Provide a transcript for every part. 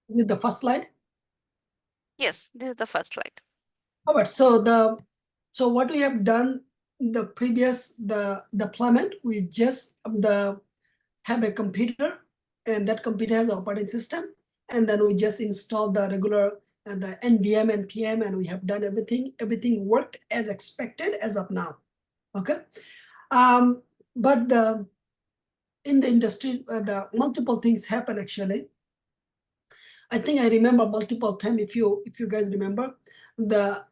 Is it the first slide? Yes, this is the first slide. All right, so what we have done the deployment, we just have a computer, and that computer has an operating system, and then we just install the regular the NVM and PM, and we have done everything. Everything worked as expected as of now. Okay, but in the industry, the multiple things happen actually. I think I remember multiple times. If you guys remember,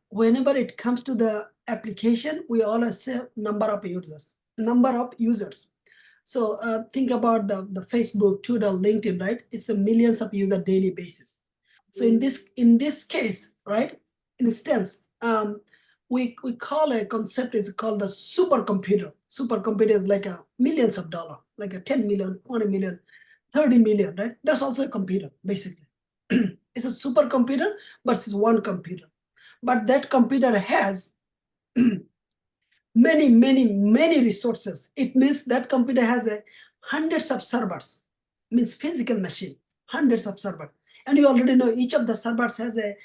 whenever it comes to the application, we always say number of users, number of users. So think about the Facebook, Twitter, LinkedIn, right? It's a millions of user daily basis. So in this case, right? Instance, we call a concept is called a supercomputer. Supercomputer is like a millions of dollar, like a 10 million, 20 million, 30 million, right? That's also a computer, basically. It's a supercomputer, but it's one computer. But that computer has many resources. It means that computer has hundreds of servers, means physical machine, hundreds of servers. And you already know each of the servers has a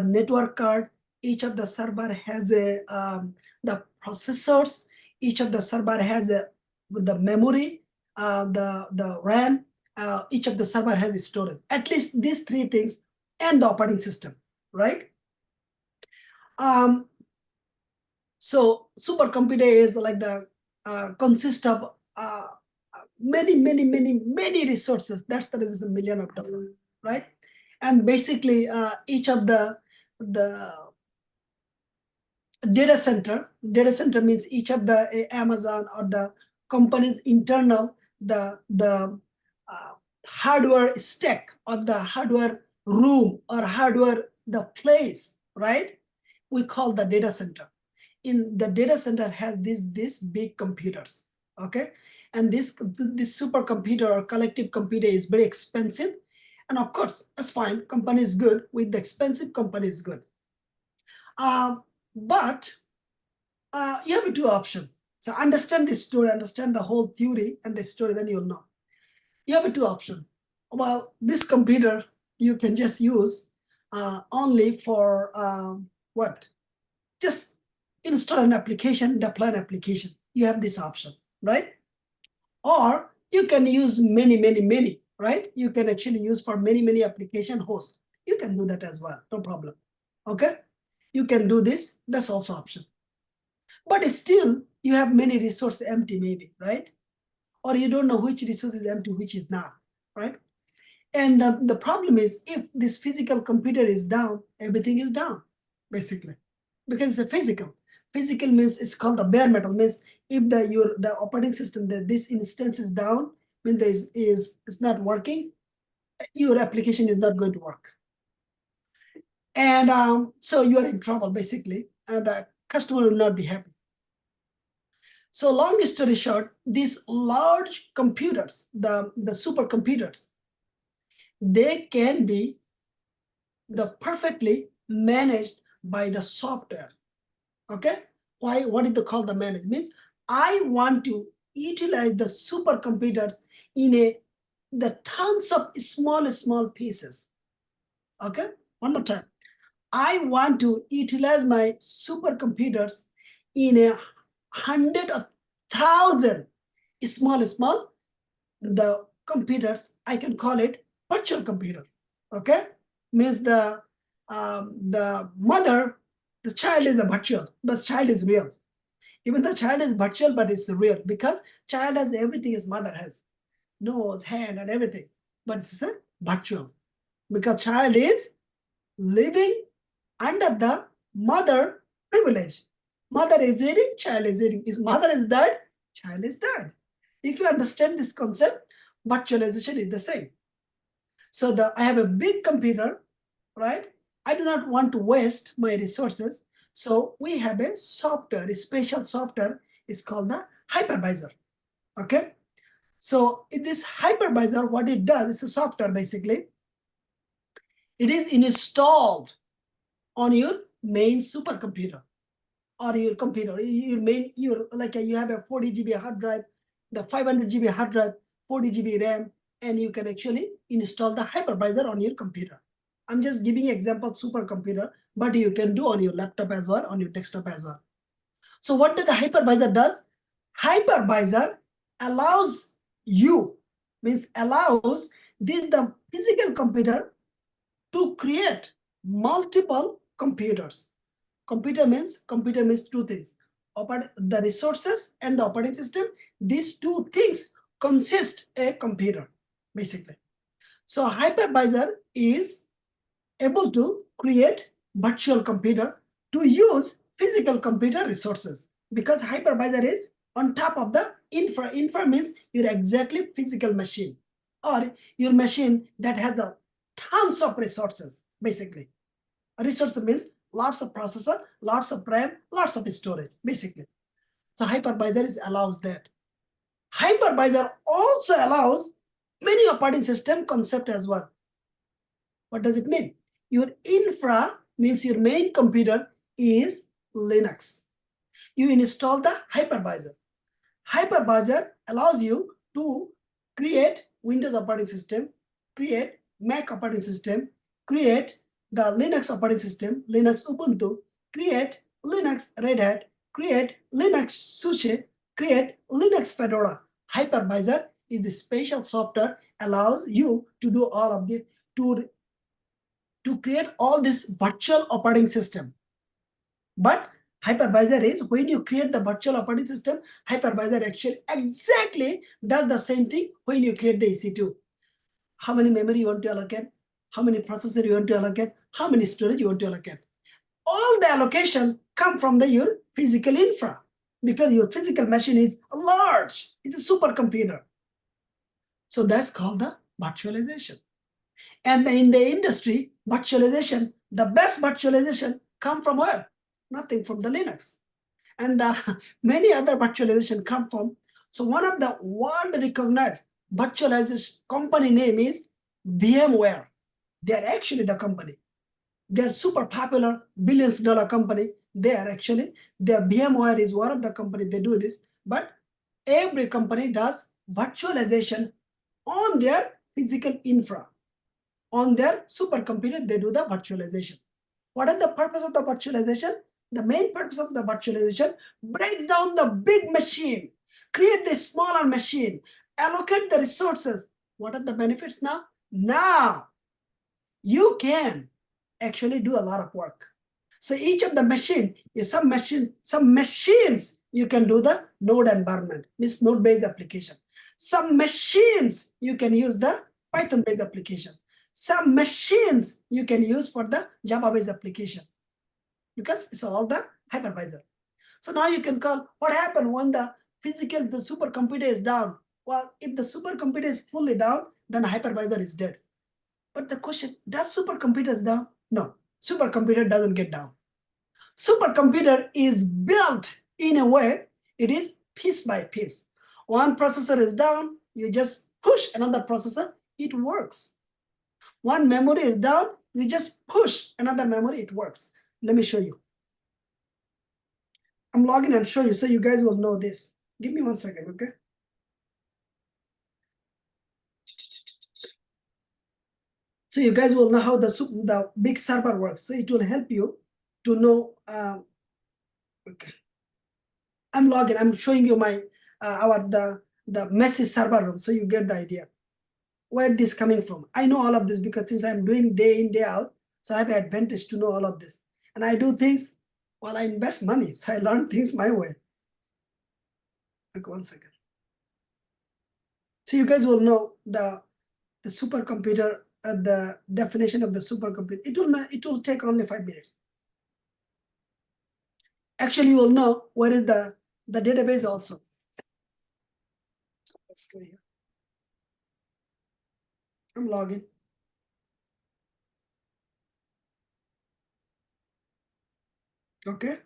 network card. Each of the server has the processors. Each of the server has the memory, the RAM. Each of the server has a storage. At least these three things and the operating system, right? So supercomputer is like the consist of many resources. That's the reason million of dollars, right? And basically, each of the data center means each of the Amazon or the company's internal the hardware stack or the hardware room or hardware the place, right? We call the data center. In the data center has these big computers, okay? And this supercomputer or collective computer is very expensive. And of course, that's fine. Company is good. With the expensive company is good. But you have two options. So understand this story, understand the whole theory and the story, then you'll know. You have two options. Well, this computer you can just use only for what? Just install an application, deploy an application. You have this option, right? Or you can use many, right? You can actually use for many application hosts. You can do that as well, no problem. Okay? You can do this, that's also option. But still, you have many resources empty maybe, right? Or you don't know which resource is empty, which is not, right? And the problem is if this physical computer is down, everything is down, basically, because it's a physical. Physical means it's called the bare metal, means if the operating system, that this instance is down, means it's not working, your application is not going to work. And so you are in trouble, basically, and the customer will not be happy. So long story short, these large computers, the supercomputers, they can be perfectly managed by the software. Okay? Why? What is the call the managed? Means I want to utilize the supercomputers in the tons of small pieces. Okay? One more time. I want to utilize my supercomputers in 100,000 small the computers. I can call it virtual computer. Okay, means the mother, the child is the virtual, but child is real. Even the child is virtual, but it's real because child has everything his mother has, nose, hand, and everything, but it's a virtual because child is living under the mother privilege. Mother is eating, child is eating. If mother is dead, child is dead. If you understand this concept, virtualization is the same. So I have a big computer, right? I do not want to waste my resources. So we have a software, a special software is called the hypervisor. Okay. So in this hypervisor, what it does, it's a software basically. It is installed on your main supercomputer or your computer. You have a 40 GB hard drive, the 500 GB hard drive, 40 GB RAM, and you can actually install the hypervisor on your computer. I'm just giving example supercomputer, but you can do on your laptop as well, on your desktop as well. So what does the hypervisor does? Hypervisor allows you, means allows this the physical computer to create multiple computers. Computer means two things. The resources and the operating system, these two things consist a computer, basically. So hypervisor is able to create virtual computer to use physical computer resources, because hypervisor is on top of the infra. Infra means your exactly physical machine, or your machine that has a tons of resources, basically. A resource means lots of processor, lots of RAM, lots of storage, basically. So hypervisor allows that. Hypervisor also allows many operating system concept as well. What does it mean? Your infra means your main computer is Linux. You install the hypervisor. Hypervisor allows you to create Windows operating system, create Mac operating system, create the Linux operating system, Linux Ubuntu, create Linux Red Hat, create Linux SUSE, create Linux Fedora. Hypervisor is a special software allows you to do all of the to create all this virtual operating system. But hypervisor is when you create the virtual operating system, hypervisor actually exactly does the same thing when you create the EC2. How many memory you want to allocate, how many processor you want to allocate, how many storage you want to allocate. All the allocation come from your physical infra, because your physical machine is large. It's a supercomputer. So that's called the virtualization. And in the industry, virtualization, the best virtualization come from where? Nothing, from the Linux. And many other virtualization come from. So one of the world recognized virtualization company name is VMware. They're actually the company. They're super popular, billions-dollar company. They are actually, their VMware is one of the company, they do this. But every company does virtualization on their physical infra. On their supercomputer, they do the virtualization. What is the purpose of the virtualization? The main purpose of the virtualization, break down the big machine, create the smaller machine, allocate the resources. What are the benefits now? Now, you can actually do a lot of work. So each of the machine is some machines you can do the node environment, means node-based application. Some machines you can use the Python-based application. Some machines you can use for the Java-based application, because it's all the hypervisor. So now you can call what happened when the supercomputer is down. Well, if the supercomputer is fully down, then hypervisor is dead. But the question, does supercomputer is down? No, supercomputer doesn't get down. Supercomputer is built in a way, it is piece by piece. One processor is down, you just push another processor, it works. One memory is down, you just push another memory, it works. Let me show you. I'm logging and show you so you guys will know this. Give me 1 second, okay? So you guys will know how the big server works. So it will help you to know. Okay, I'm logging. I'm showing you my the messy server room, so you get the idea where this coming from. I know all of this because since I'm doing day in day out, so I have an advantage to know all of this. And I do things while I invest money, so I learn things my way. Okay, 1 second. So you guys will know the supercomputer, the definition of the supercomputer. It will take only 5 minutes. Actually, you will know where is the database also. So let's go here. I'm logging. Okay.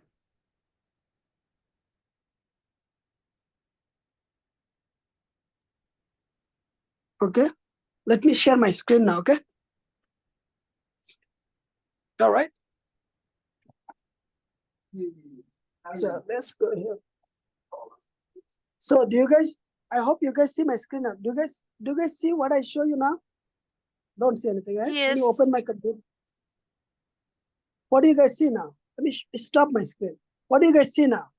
Okay. Let me share my screen now, okay? All right. So let's go here. So do you guys I hope you guys see my screen now. Do you guys see what I show you now? Don't see anything, right? Let me open Yes. my computer. What do you guys see now? Let me stop my screen. What do you guys see now?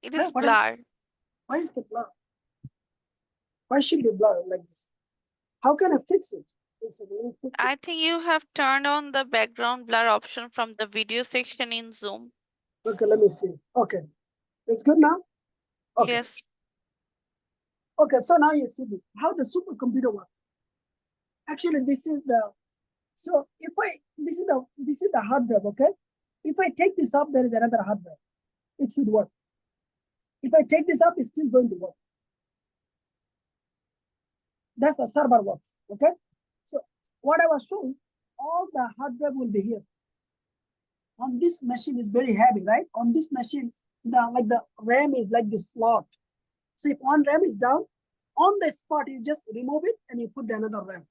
It is What blurred. why is the blur? Why should it blur like this? How can I fix it? I think you have turned on the background blur option from the video section in Zoom. Okay, let me see. Okay, it's good now. Okay. Yes. Okay, so now you see how the supercomputer works. Actually, this is the this is the hard drive. Okay, if I take this up, there is another hard drive. It should work. If I take this up, it's still going to work. That's the server works. Okay, so what I was showing, all the hard drive will be here. On this machine is very heavy, right? On this machine, the RAM is like this slot. So if one RAM is down, on the spot you just remove it and you put the another RAM.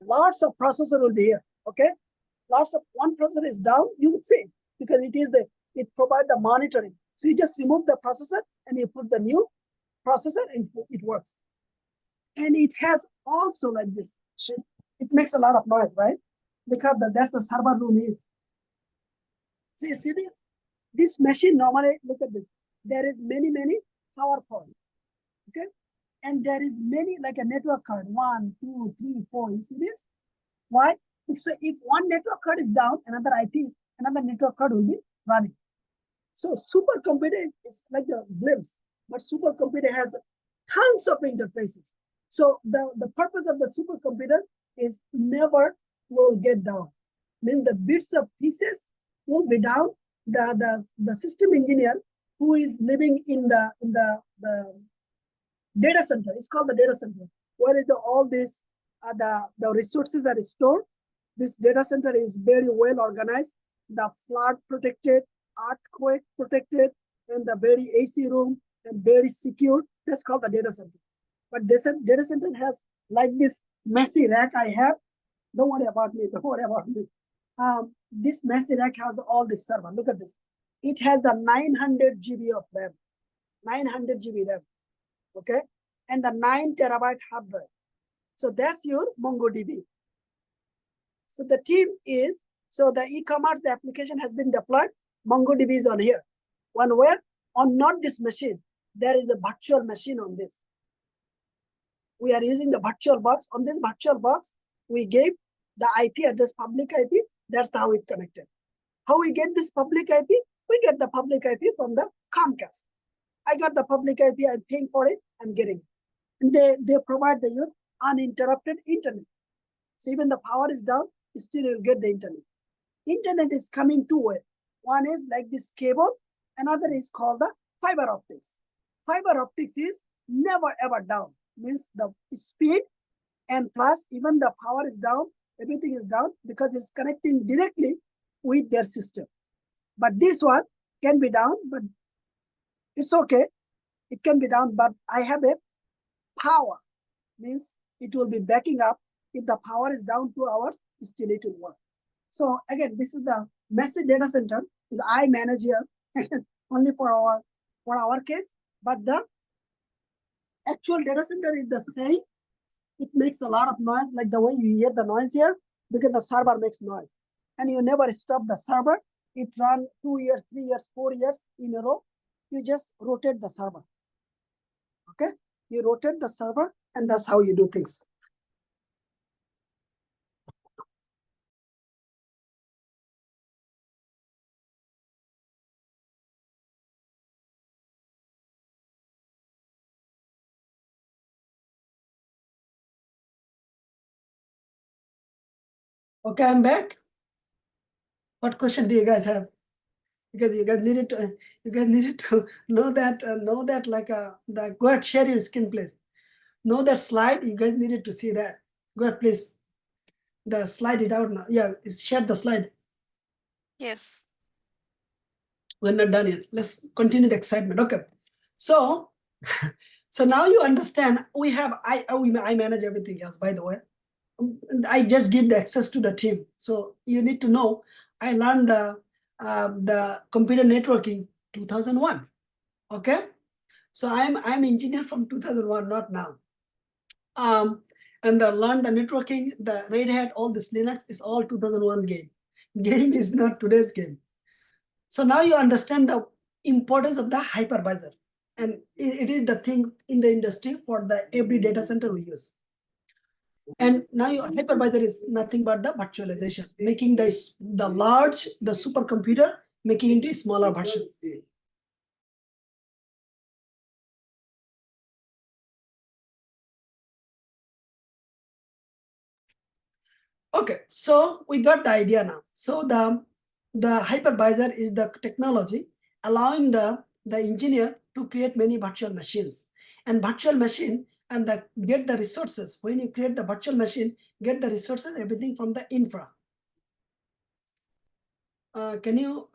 Lots of processor will be here. Okay, lots of one processor is down, you would see, because it provides the monitoring. So you just remove the processor and you put the new processor and it works. And it has also like this. It makes a lot of noise, right? Because that's the server room is. See this machine normally, look at this. There is many power points. Okay, and there is many like a network card. 1, 2, 3, 4. You see this? Why? So if one network card is down, another another network card will be running. So supercomputer is like the blimps, but supercomputer has tons of interfaces. So the purpose of the supercomputer is never will get down. Means the bits of pieces will be down. The system engineer who is living in the data center, it's called the data center, where is all this the resources are stored. This data center is very well organized, the flood protected, earthquake protected, and the very AC room and very secure. That's called the data center. But this data center has like this messy rack I have. Don't worry about me. Don't worry about me. This messy rack has all this server. Look at this. It has the 900 GB of RAM. 900 GB RAM. Okay, and the 9 terabyte hard drive. So that's your MongoDB. So the team is, so the e-commerce, the application has been deployed. MongoDB is on here. One where on not this machine, there is a virtual machine on this. We are using the virtual box. On this virtual box, we gave the IP address, public IP. That's how it connected. How we get this public IP? We get the public IP from the Comcast. I got the public IP, I'm paying for it, I'm getting it. And they provide the uninterrupted internet. So even the power is down, still you'll get the internet. Internet is coming two ways. One is like this cable, another is called the fiber optics. Fiber optics is never ever down. Means the speed and plus even the power is down, everything is down because it's connecting directly with their system. But this one can be down, but it's okay. It can be down, but I have a power. Means it will be backing up. If the power is down 2 hours, still it will work. So again, this is the massive data center. Is I manage here only for our case, but the actual data center is the same. It makes a lot of noise, like the way you hear the noise here, because the server makes noise. And you never stop the server. It run 2 years, 3 years, 4 years in a row. You just rotate the server. Okay? You rotate the server, and that's how you do things. Okay, I'm back. What question do you guys have? Because you guys needed to know that like go ahead, share your screen, please. Know that slide. You guys needed to see that. Go ahead, please. The slide it out now. Yeah, share the slide. Yes. We're not done yet. Let's continue the excitement. Okay. So, so now you understand. We have I manage everything else. By the way, I just give the access to the team. So you need to know. I learned the computer networking 2001. Okay. So I'm engineer from 2001, not now. And I learned the networking, the Red Hat, all this Linux is all 2001 game. Game is not today's game. So now you understand the importance of the hypervisor, and it is the thing in the industry for the every data center we use. And now your hypervisor is nothing but the virtualization, making the supercomputer, making into a smaller version. Okay, so we got the idea now. So the hypervisor is the technology allowing the engineer to create many virtual machines, and virtual machine and get the resources. When you create the virtual machine, get the resources, everything from the infra. Can you